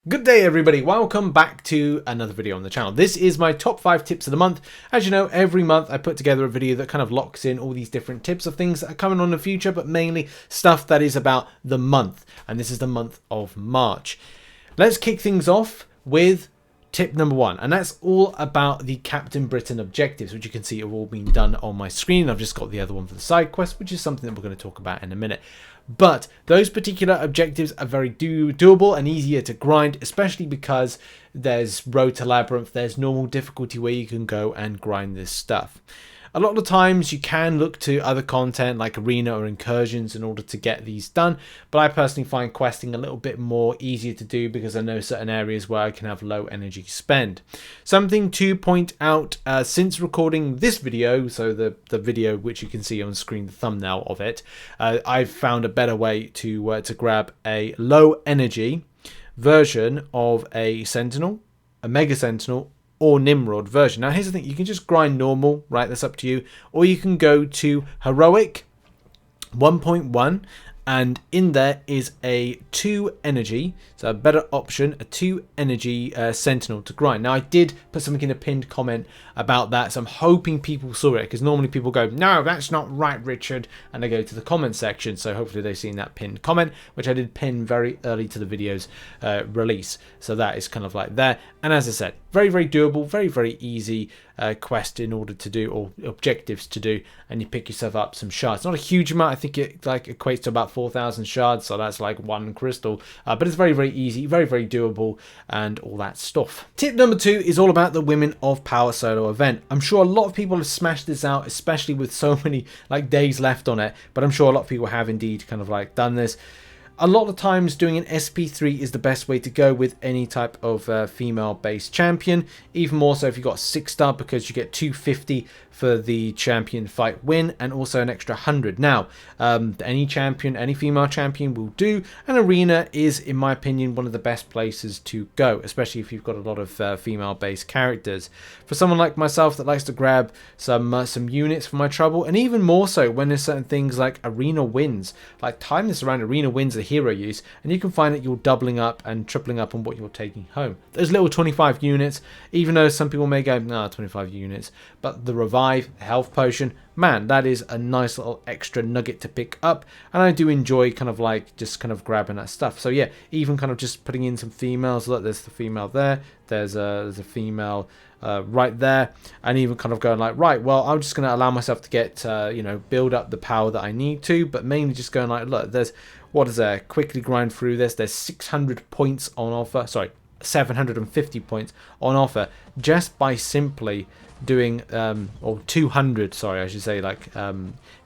Good day everybody, welcome back to another video on the channel. This is my top 5 tips of the month. As you know, every month I put together a video that kind of locks in all these different tips of things that are coming on in the future, but mainly stuff that is about the month. And this is the month of March. Let's kick things off with tip number 1, and that's all about the Captain Britain objectives, which you can see have all been done on my screen. I've just got the other one for the side quest, which is something that we're going to talk about in a minute. But those particular objectives are very doable and easier to grind, especially because there's Road to Labyrinth, there's normal difficulty where you can go and grind this stuff. A lot of the times you can look to other content like arena or incursions in order to get these done, but I personally find questing a little bit more easier to do because I know certain areas where I can have low energy spend. Something to point out since recording this video, so the video which you can see on screen, the thumbnail of it, I've found a better way to grab a low energy version of a Sentinel, a Mega Sentinel, or Nimrod version. Now here's the thing, you can just grind normal, right? That's up to you, or you can go to Heroic 1.1 and in there is a 2 energy, so a better option, a 2 energy Sentinel to grind. Now I did put something in a pinned comment about that, so I'm hoping people saw it, because normally people go, no, that's not right, Richard, and they go to the comment section, so hopefully they've seen that pinned comment, which I did pin very early to the video's release. So that is kind of like there, and as I said, very, very doable, very, very easy quest in order to do, or objectives to do, and you pick yourself up some shards. Not a huge amount, I think it like equates to about 4,000 shards, so that's like 1 crystal, but it's very, very easy, very, very doable, and all that stuff. Tip number 2 is all about the Women of Power solo event. I'm sure a lot of people have smashed this out, especially with so many like days left on it, but I'm sure a lot of people have indeed kind of like done this. A lot of times doing an SP3 is the best way to go with any type of female-based champion, even more so if you've got a 6-star, because you get 250 for the champion fight win and also an extra 100. Now, any champion, any female champion will do. An arena is, in my opinion, one of the best places to go, especially if you've got a lot of female-based characters. For someone like myself that likes to grab some units for my trouble, and even more so when there's certain things like arena wins, like time this around arena wins a hero use, and you can find that you're doubling up and tripling up on what you're taking home. There's little 25 units, even though some people may go, nah, 25 units, but the revive, health potion, man, that is a nice little extra nugget to pick up, and I do enjoy kind of like just kind of grabbing that stuff. So yeah, even kind of just putting in some females. Look, there's the female there, there's a female right there, and even kind of going like, right, well, I'm just going to allow myself to get you know, build up the power that I need to, but mainly just going like, look, there's, what is there, quickly grind through this, there's 600 points on offer, sorry, 750 points on offer just by simply doing or 200, sorry, I should say, like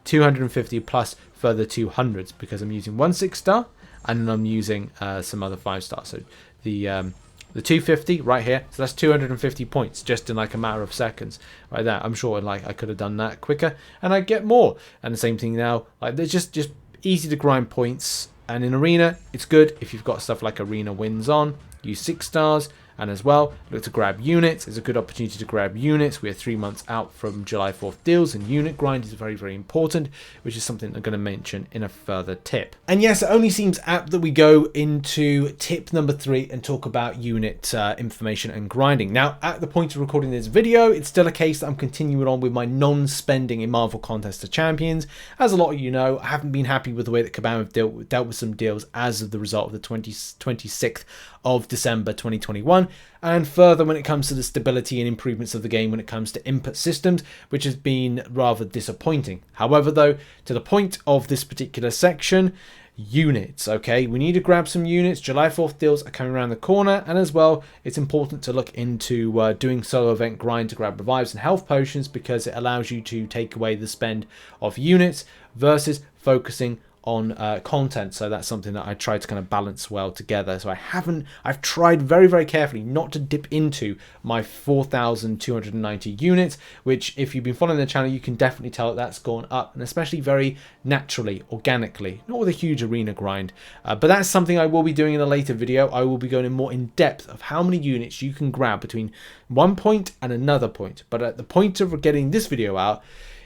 250 plus further 200s, because I'm using 1 6-star and then I'm using some other 5-stars. So the 250 right here, so that's 250 points just in like a matter of seconds right there. I'm sure like I could have done that quicker and I get more. And the same thing now, like they're just easy to grind points. And in arena, it's good if you've got stuff like arena wins on, use 6 stars. And as well, look to grab units. It's a good opportunity to grab units. We're 3 months out from July 4th deals, and unit grind is very, very important, which is something I'm going to mention in a further tip. And yes, it only seems apt that we go into tip number 3 and talk about unit information and grinding. Now, at the point of recording this video, it's still a case that I'm continuing on with my non-spending in Marvel Contest of Champions. As a lot of you know, I haven't been happy with the way that Cavalier have dealt with some deals as of the result of the 26th of December 2021, and further when it comes to the stability and improvements of the game when it comes to input systems, which has been rather disappointing. However though, to the point of this particular section, units, okay, we need to grab some units. July 4th deals are coming around the corner, and as well it's important to look into doing solo event grind to grab revives and health potions, because it allows you to take away the spend of units versus focusing on content. So that's something that I try to kind of balance well together. So I've tried very, very carefully not to dip into my 4,290 units, which if you've been following the channel, you can definitely tell that that's gone up, and especially very naturally, organically, not with a huge arena grind. But that's something I will be doing in a later video. I will be going in more in depth of how many units you can grab between one point and another point. But at the point of getting this video out,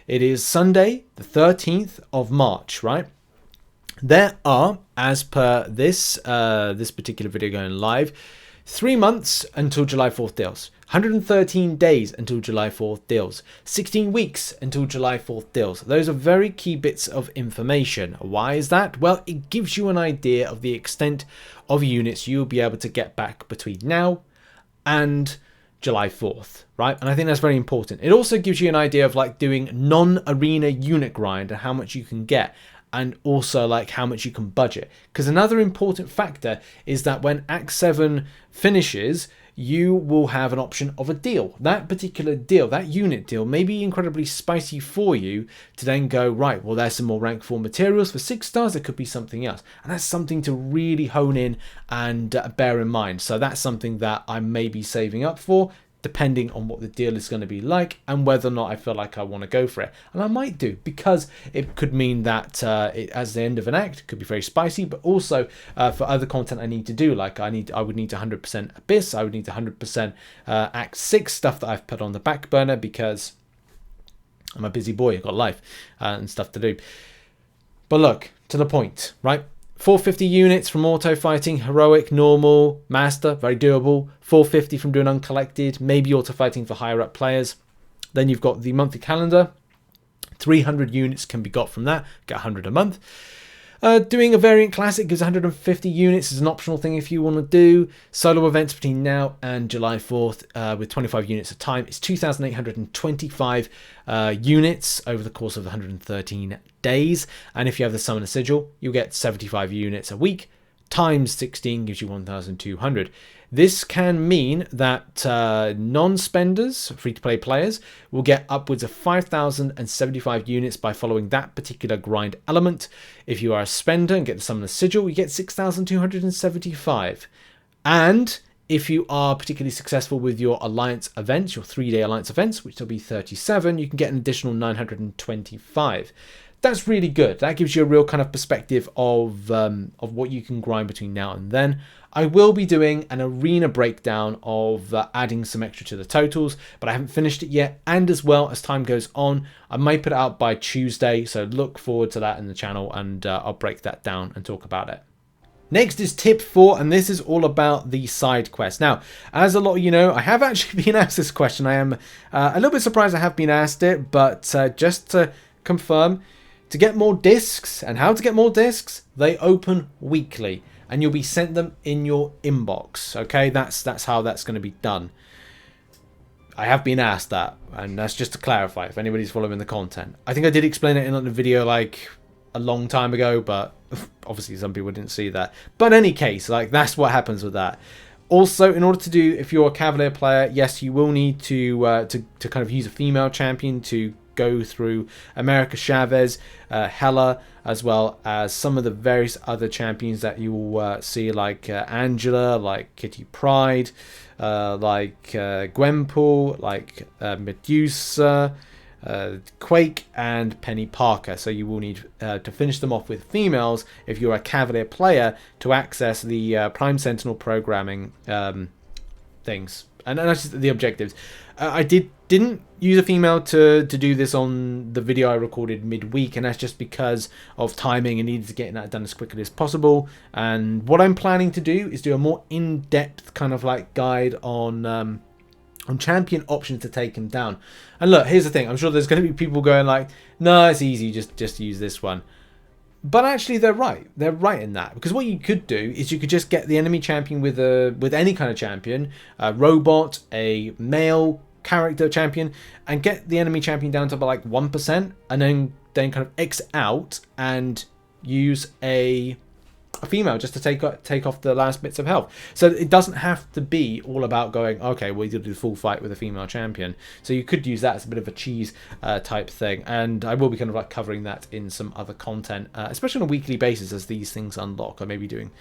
it is Sunday, the 13th of March, right? There are, as per this this particular video going live, 3 months until July 4th deals, 113 days until July 4th deals, 16 weeks until July 4th deals. Those are very key bits of information. Why is that? Well, it gives you an idea of the extent of units you'll be able to get back between now and July 4th, right? And I think that's very important. It also gives you an idea of like doing non-arena unit grind and how much you can get, and also like how much you can budget. Because another important factor is that when Act 7 finishes, you will have an option of a deal. That particular deal, that unit deal, may be incredibly spicy for you to then go, right, well, there's some more rank 4 materials for 6 stars. There could be something else. And that's something to really hone in and bear in mind. So that's something that I may be saving up for, depending on what the deal is going to be like and whether or not I feel like I want to go for it. And I might do, because it could mean that as the end of an act, it could be very spicy, but also for other content I need to do, like I would need 100% Abyss, I would need 100% Act 6 stuff that I've put on the back burner because I'm a busy boy, I've got life and stuff to do. But look, to the point, right? 450 units from auto fighting, heroic, normal, master, very doable. 450 from doing uncollected, maybe auto fighting for higher up players. Then you've got the monthly calendar. 300 units can be got from that, get 100 a month. Doing a variant classic gives 150 units as an optional thing if you want to do. Solo events between now and July 4th with 25 units a time. It's 2,825 units over the course of 113 days. And if you have the Summoner Sigil, you'll get 75 units a week. Times 16 gives you 1,200. This can mean that non-spenders, free-to-play players, will get upwards of 5,075 units by following that particular grind element. If you are a spender and get the Summoner Sigil, you get 6,275. And if you are particularly successful with your Alliance events, your 3-day Alliance events, which will be 37, you can get an additional 925. That's really good. That gives you a real kind of perspective of what you can grind between now and then. I will be doing an arena breakdown of adding some extra to the totals, but I haven't finished it yet. And as well, as time goes on, I might put it out by Tuesday. So look forward to that in the channel, and I'll break that down and talk about it. Next is tip 4, and this is all about the side quest. Now, as a lot of you know, I have actually been asked this question. I am a little bit surprised I have been asked it, but just to confirm, to get more discs and how to get more discs, they open weekly and you'll be sent them in your inbox. Okay, that's how that's going to be done. I have been asked that, and that's just to clarify if anybody's following the content. I think I did explain it in the video like a long time ago, but obviously some people didn't see that. But in any case, like that's what happens with that. Also, in order to do, if you're a Cavalier player, yes, you will need to kind of use a female champion to go through America Chavez, Hella, as well as some of the various other champions that you will see, like Angela, like Kitty Pryde, like Gwenpool, like Medusa, Quake, and Penny Parker. So you will need to finish them off with females if you're a Cavalier player to access the Prime Sentinel programming things. And that's just the objectives. I didn't use a female to do this on the video I recorded midweek, and that's just because of timing and needed to get that done as quickly as possible. And what I'm planning to do is do a more in-depth kind of like guide on champion options to take him down. And look, here's the thing. I'm sure there's going to be people going like, no, it's easy. Just use this one. But actually, they're right. They're right in that, because what you could do is you could just get the enemy champion with any kind of champion, a robot, a male character champion, and get the enemy champion down to about like 1%, and then kind of X out and use a female just to take off the last bits of health. So it doesn't have to be all about going, okay, well, you do the full fight with a female champion. So you could use that as a bit of a cheese type thing, and I will be kind of like covering that in some other content, especially on a weekly basis as these things unlock. I may be doing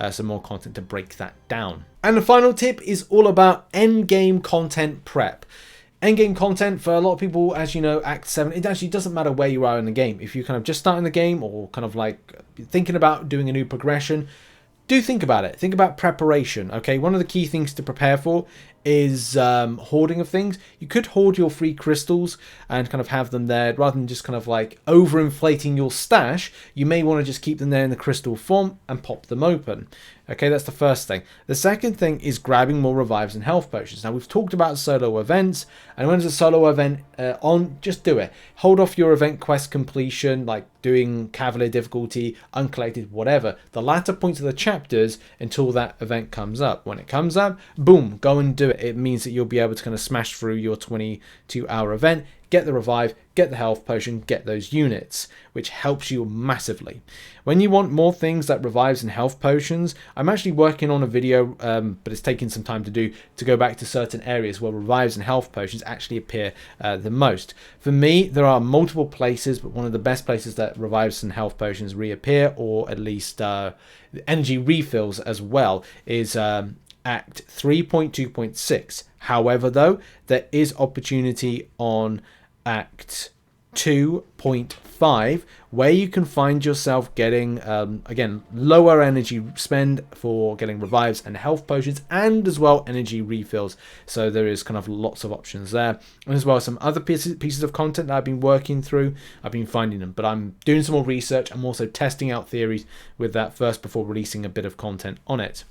some more content to break that down. And the final tip is all about endgame content prep. Endgame content, for a lot of people, as you know, Act 7, it actually doesn't matter where you are in the game. If you kind of just starting the game or kind of like thinking about doing a new progression, do think about it. Think about preparation, okay? One of the key things to prepare for is hoarding of things. You could hoard your free crystals and kind of have them there rather than just kind of like overinflating your stash. You may want to just keep them there in the crystal form and pop them open. Okay, that's the first thing. The second thing is grabbing more revives and health potions. Now, we've talked about solo events, and when there's a solo event on, just do it. Hold off your event quest completion, like doing Cavalier difficulty, uncollected, whatever, the latter points of the chapters until that event comes up. When it comes up, boom, go and do it. It means that you'll be able to kind of smash through your 22-hour event, get the revive, get the health potion, get those units, which helps you massively. When you want more things like revives and health potions, I'm actually working on a video, but it's taking some time to do, to go back to certain areas where revives and health potions actually appear the most. For me, there are multiple places, but one of the best places that revives and health potions reappear, or at least energy refills as well, is Act 3.2.6. However, though, there is opportunity on Act 2.5 where you can find yourself getting again, lower energy spend for getting revives and health potions, and as well energy refills. So there is kind of lots of options there, and as well some other pieces of content that I've been working through. I've been finding them, but I'm doing some more research. I'm also testing out theories with that first before releasing a bit of content on it.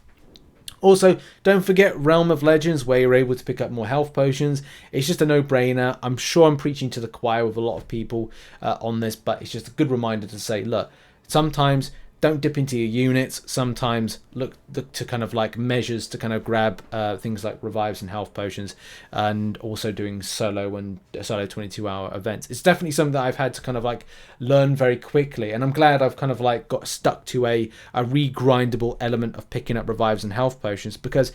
Also, don't forget Realm of Legends, where you're able to pick up more health potions. It's just a no-brainer. I'm sure I'm preaching to the choir with a lot of people on this, but it's just a good reminder to say, look, sometimes don't dip into your units. Sometimes look to kind of like measures to kind of grab things like revives and health potions, and also doing solo and solo 22-hour events. It's definitely something that I've had to kind of like learn very quickly, and I'm glad I've kind of like got stuck to a regrindable element of picking up revives and health potions, because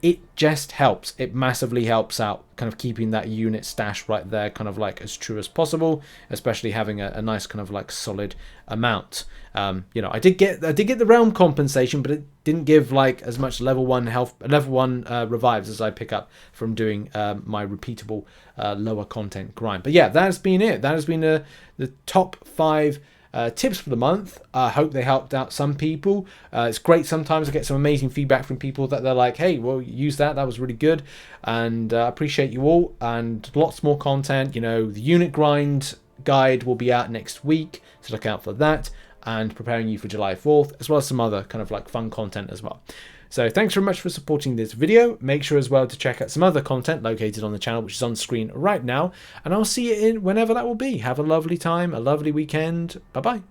it just helps. It massively helps out kind of keeping that unit stash right there kind of like as true as possible, especially having a nice kind of like solid amount. You know, I did get the realm compensation, but it didn't give like as much level 1 revives as I pick up from doing my repeatable lower content grind. But yeah, that has been it. That has been the top 5 tips for the month. I hope they helped out some people. It's great sometimes I get some amazing feedback from people that they're like, hey, well, use that was really good, and I appreciate you all. And lots more content. You know, the unit grind guide will be out next week, so look out for that, and preparing you for July 4th, as well as some other kind of like fun content as well. So thanks very much for supporting this video. Make sure as well to check out some other content located on the channel, which is on screen right now. And I'll see you in whenever that will be. Have a lovely time, a lovely weekend. Bye-bye.